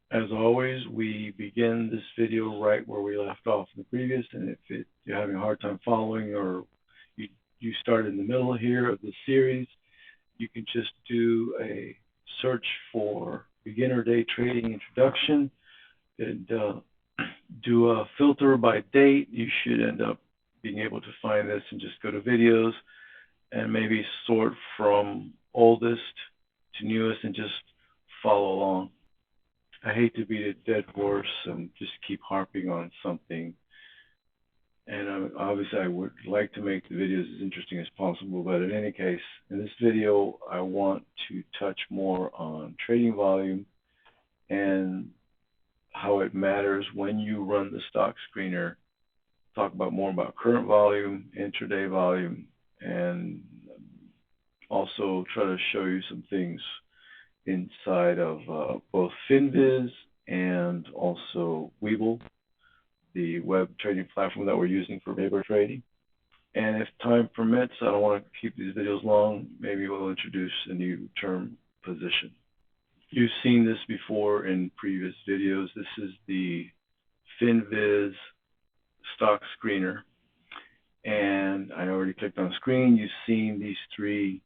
As always, we begin this video right where we left off in the previous, and if you're having a hard time following or you, you start in the middle here of the series, you can just do a search for beginner day trading introduction and do a filter by date. You should end up being able to find this and just go to videos and maybe sort from oldest to newest and just follow along. I hate to beat a dead horse and just keep harping on something. And obviously, I would like to make the videos as interesting as possible. But in any case, in this video, I want to touch more on trading volume and how it matters when you run the stock screener. Talk about more about current volume, intraday volume, and also try to show you some things inside of both FinViz and also Webull, the web trading platform that we're using for paper trading. And if time permits, I don't want to keep these videos long, maybe we'll introduce a new term, position. You've seen this before in previous videos. This is the FinViz stock screener. And I already clicked on screen. You've seen these three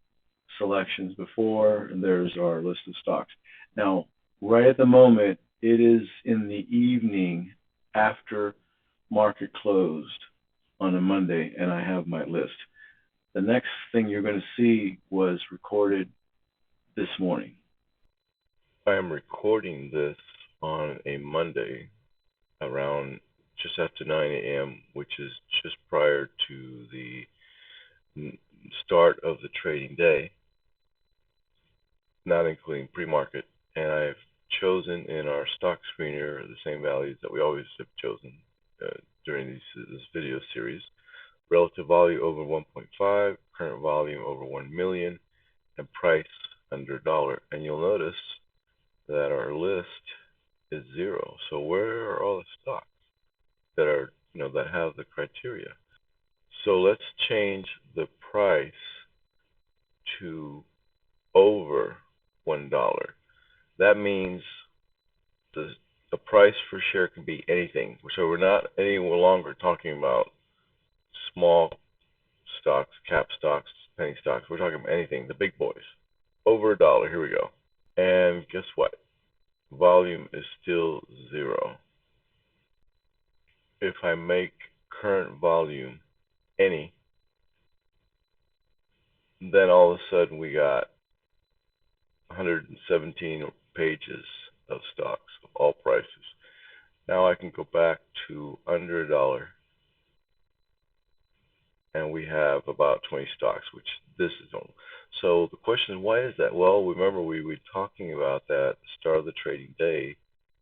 selections before, and there's our list of stocks. Now, right at the moment, it is in the evening after market closed on a Monday, and I have my list. The next thing you're going to see was recorded this morning. I am recording this on a Monday around just after 9 a.m., which is just prior to the start of the trading day, not including pre-market. And I've chosen in our stock screener the same values that we always have chosen during this video series. Relative volume over 1.5, current volume over 1 million, and price under $1. And you'll notice that our list is 0. So where are all the stocks that are, that have the criteria? So let's change the price to over $1. That means the price per share can be anything. So we're not any longer talking about small stocks, cap stocks, penny stocks. We're talking about anything, the big boys. Over $1. Here we go. And guess what? Volume is still 0. If I make current volume any, then all of a sudden we got 117 pages of stocks of all prices. Now I can go back to under $1, and we have about 20 stocks, which this is on. So the question is, why is that? Well, remember we were talking about that at the start of the trading day.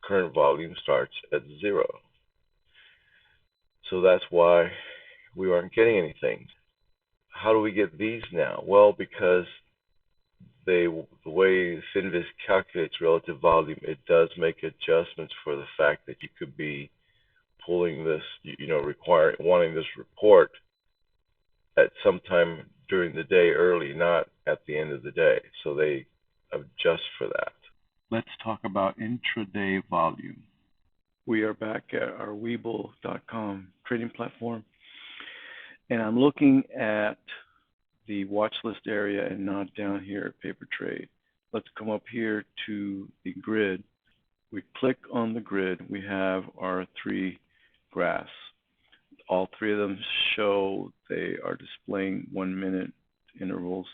Current volume starts at 0. So that's why we aren't getting anything. How do we get these now? Well, because the way FinViz calculates relative volume, it does make adjustments for the fact that you could be pulling this, wanting this report at some time during the day early, not at the end of the day. So they adjust for that. Let's talk about intraday volume. We are back at our Webull.com trading platform, and I'm looking at the watch list area and not down here at paper trade. Let's come up here to the grid. We click on the grid. We have our 3 graphs. All 3 of them show they are displaying 1-minute intervals.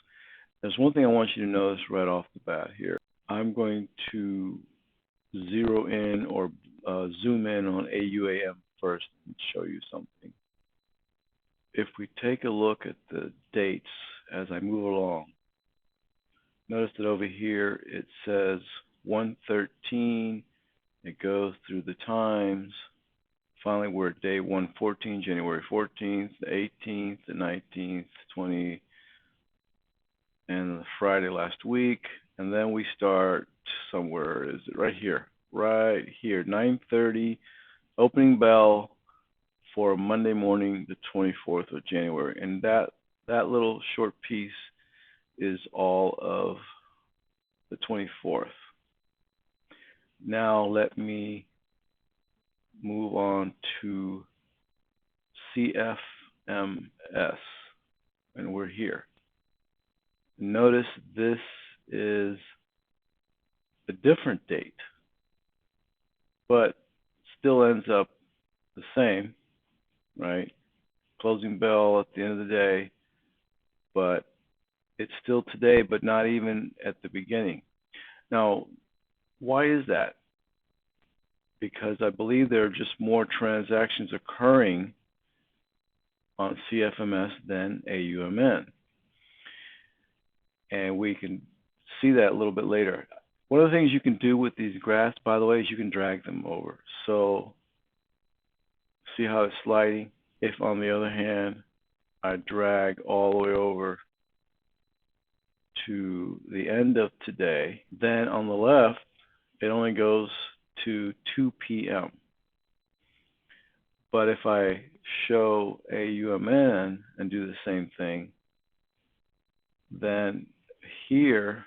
There's one thing I want you to notice right off the bat here. I'm going to zero in or zoom in on AUAM first and show you something. If we take a look at the dates as I move along, notice that over here it says 113. It goes through the times. Finally, we're at day 114, January 14th, the 18th, the 19th, 20th, and the Friday last week. And then we start somewhere, is it right here? Right here, 9:30, opening bell for Monday morning, the 24th of January. And that little short piece is all of the 24th. Now let me move on to CFMS, and we're here. Notice this is a different date, but still ends up the same, right? Closing bell at the end of the day, but it's still today, but not even at the beginning. Now, why is that? Because I believe there are just more transactions occurring on CFMS than AUMN. And we can see that a little bit later. One of the things you can do with these graphs, by the way, is you can drag them over. So see how it's sliding? If, on the other hand, I drag all the way over to the end of today, then on the left, it only goes to 2 p.m. But if I show AUMN and do the same thing, then here,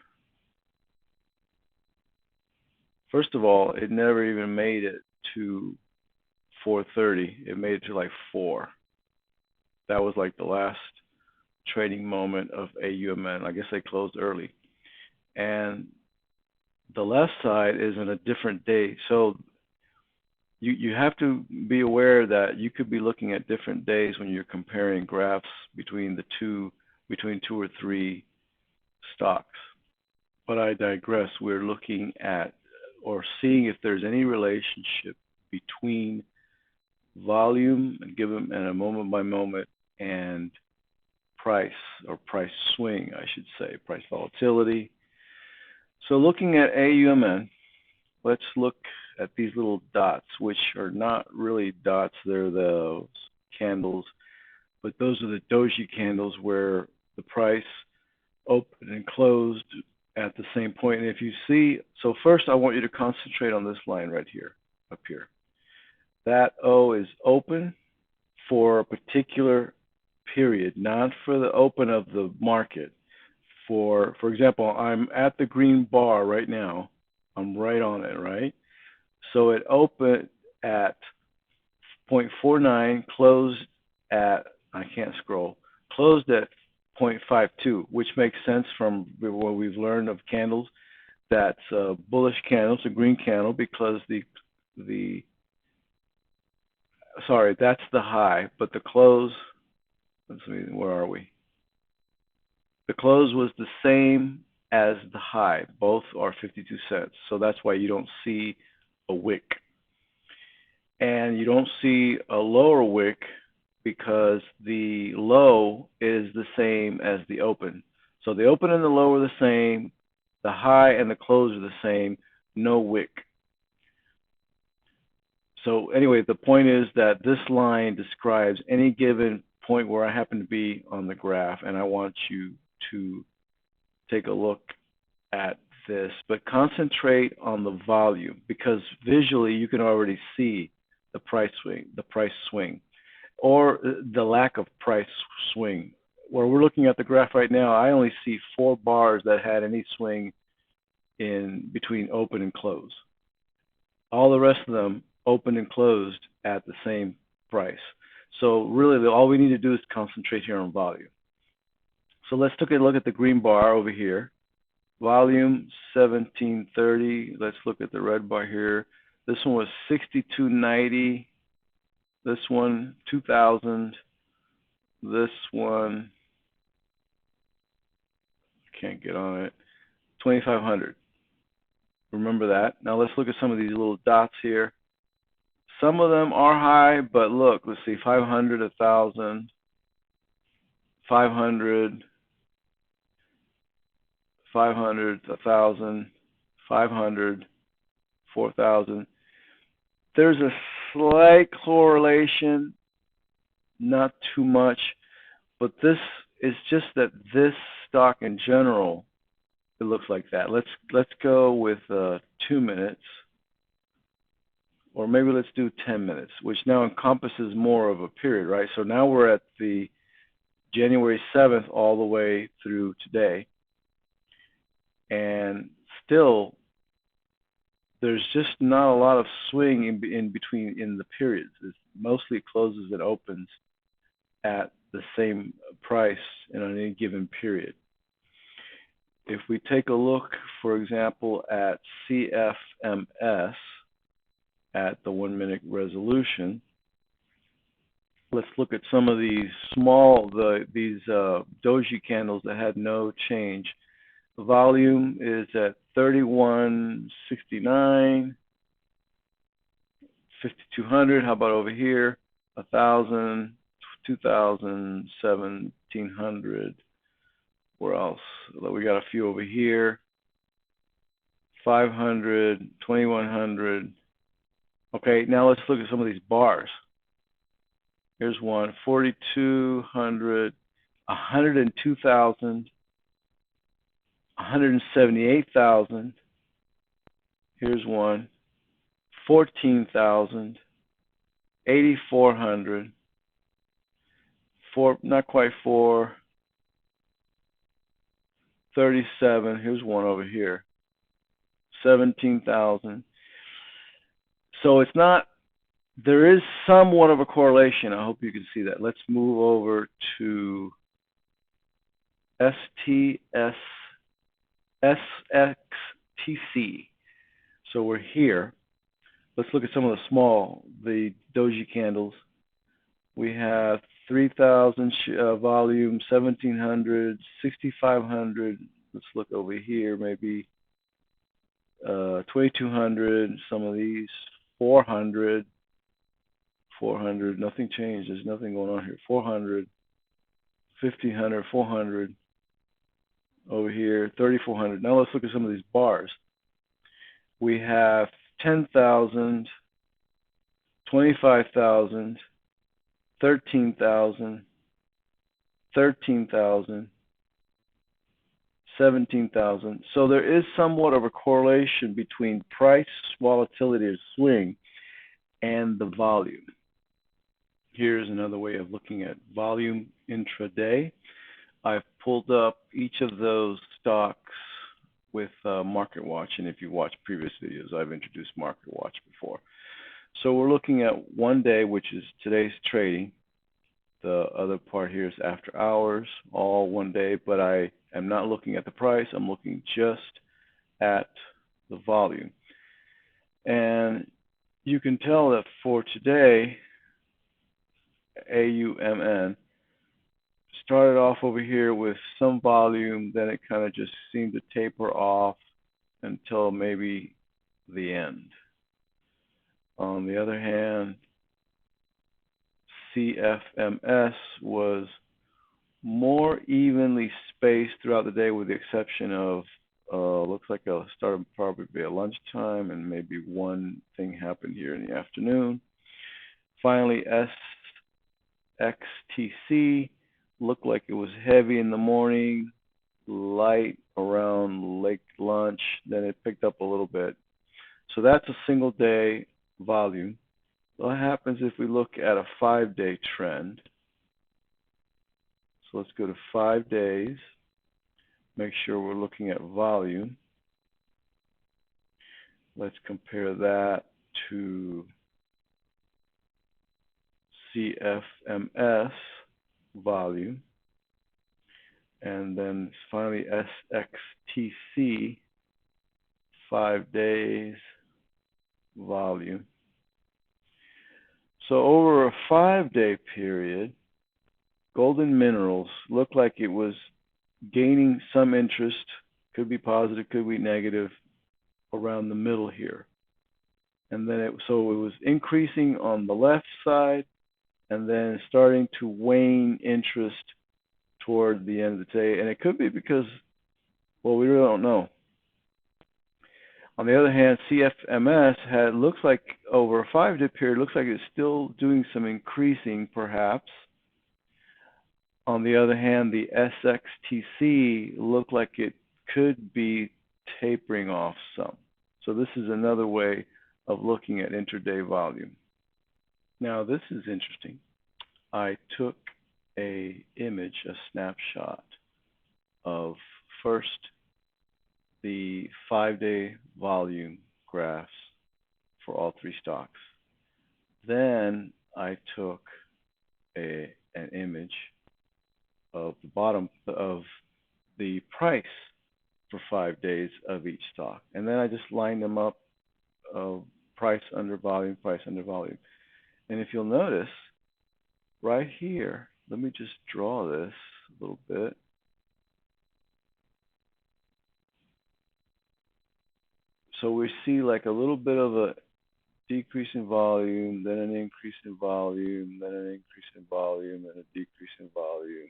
first of all, it never even made it to 4:30. It made it to like 4. That was like the last trading moment of AUMN. I guess they closed early. And the left side is in a different day. So you have to be aware that you could be looking at different days when you're comparing graphs between between two or three stocks. But I digress. We're looking at or seeing if there's any relationship between volume and given and a moment by moment and price or price swing, I should say, price volatility. So looking at AUMN, let's look at these little dots, which are not really dots, they're those candles, but those are the doji candles where the price opened and closed at the same point. And if you see, so first I want you to concentrate on this line right here, up here. That O is open for a particular period, not for the open of the market. For example, I'm at the green bar right now. I'm right on it, right? So it opened at 0.49, closed at, I can't scroll, closed at 0.52, which makes sense from what we've learned of candles. That's a bullish candle, it's a green candle, because sorry, that's the high, but the close, let's see, where are we? The close was the same as the high. Both are 52 cents. So that's why you don't see a wick. And you don't see a lower wick because the low is the same as the open. So the open and the low are the same. The high and the close are the same. No wick. So anyway, the point is that this line describes any given point where I happen to be on the graph, and I want you to take a look at this, but concentrate on the volume, because visually you can already see the price swing, or the lack of price swing. Where we're looking at the graph right now, I only see 4 bars that had any swing in between open and close. All the rest of them opened and closed at the same price. So really, all we need to do is concentrate here on volume. So let's take a look at the green bar over here. Volume 1730. Let's look at the red bar here. This one was 6290. This one 2000. This one, can't get on it, 2500. Remember that. Now let's look at some of these little dots here. Some of them are high, but look, let's see, 500, 1000, 500, 500, 1000, 500, 4000. There's a slight correlation, not too much, but this is just that this stock in general, it looks like that. Let's go with 2 minutes, or maybe let's do 10 minutes, which now encompasses more of a period, right? So now we're at the January 7th all the way through today, and still there's just not a lot of swing in between in the periods. It mostly closes and opens at the same price in any given period. If we take a look, for example, at CFMS at the 1 minute resolution, let's look at some of these these doji candles that had no change. The volume is at 3169, 5200. How about over here? 1000, 2000, 1700. Where else? We got a few over here. 500, 2100. Okay, now let's look at some of these bars. Here's one, 4200, 102,000, 178,000. Here's one, 14,000, 8,400, not quite 4, 37. Here's one over here, 17,000. So it's not, there is somewhat of a correlation. I hope you can see that. Let's move over to SXTC. So we're here. Let's look at some of the doji candles. We have 3,000 volume, 1,700, 6,500. Let's look over here, maybe 2,200. Some of these 400, 400. Nothing changed. There's nothing going on here. 400, 1,500, 400. Over here, 3,400. Now let's look at some of these bars. We have 10,000, 25,000, 13,000, 13,000, 17,000. So there is somewhat of a correlation between price volatility or swing and the volume. Here's another way of looking at volume intraday. I've pulled up each of those stocks with Market Watch, and if you watch previous videos, I've introduced Market Watch before. So we're looking at 1 day, which is today's trading. The other part here is after hours, all 1 day, but I am not looking at the price. I'm looking just at the volume. And you can tell that for today, AUMN started off over here with some volume, then it kind of just seemed to taper off until maybe the end. On the other hand, CFMS was more evenly spaced throughout the day, with the exception of looks like it started probably at lunchtime, and maybe one thing happened here in the afternoon. Finally, SXTC looked like it was heavy in the morning, light around late lunch, then it picked up a little bit. So that's a single day volume. What happens if we look at a 5-day trend? So let's go to 5 days, make sure we're looking at volume. Let's compare that to CFMS volume, and then finally SXTC 5 days volume. So over a 5-day period, golden minerals looked like it was gaining some interest, could be positive, could be negative, around the middle here. And then it was increasing on the left side, and then starting to wane interest toward the end of the day. And it could be because, well, we really don't know. On the other hand, CFMS looks like over a 5-day period, looks like it's still doing some increasing, perhaps. On the other hand, the SXTC looked like it could be tapering off some. So this is another way of looking at intraday volume. Now this is interesting. I took a snapshot of first the 5-day volume graphs for all three stocks. Then I took an image of the bottom of the price for 5 days of each stock. And then I just lined them up, price under volume, price under volume. And if you'll notice, right here, let me just draw this a little bit. So we see like a little bit of a decrease in volume, then an increase in volume, then an increase in volume, and a decrease in volume.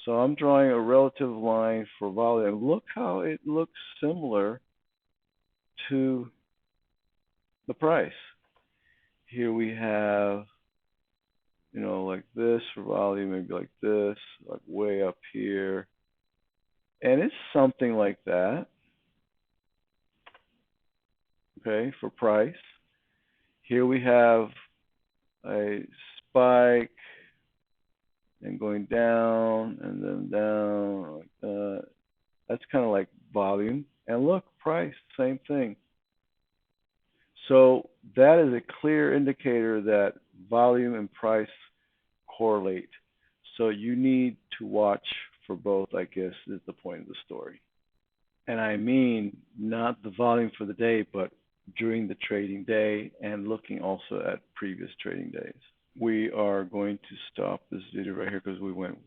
So I'm drawing a relative line for volume. Look how it looks similar to the price. Here we have, like this for volume, maybe like this, like way up here. And it's something like that, okay, for price. Here we have a spike and going down and then down like that. That's kind of like volume. And look, price, same thing. So that is a clear indicator that volume and price correlate. So you need to watch for both, I guess, is the point of the story. And I mean not the volume for the day, but during the trading day and looking also at previous trading days. We are going to stop this video right here because we went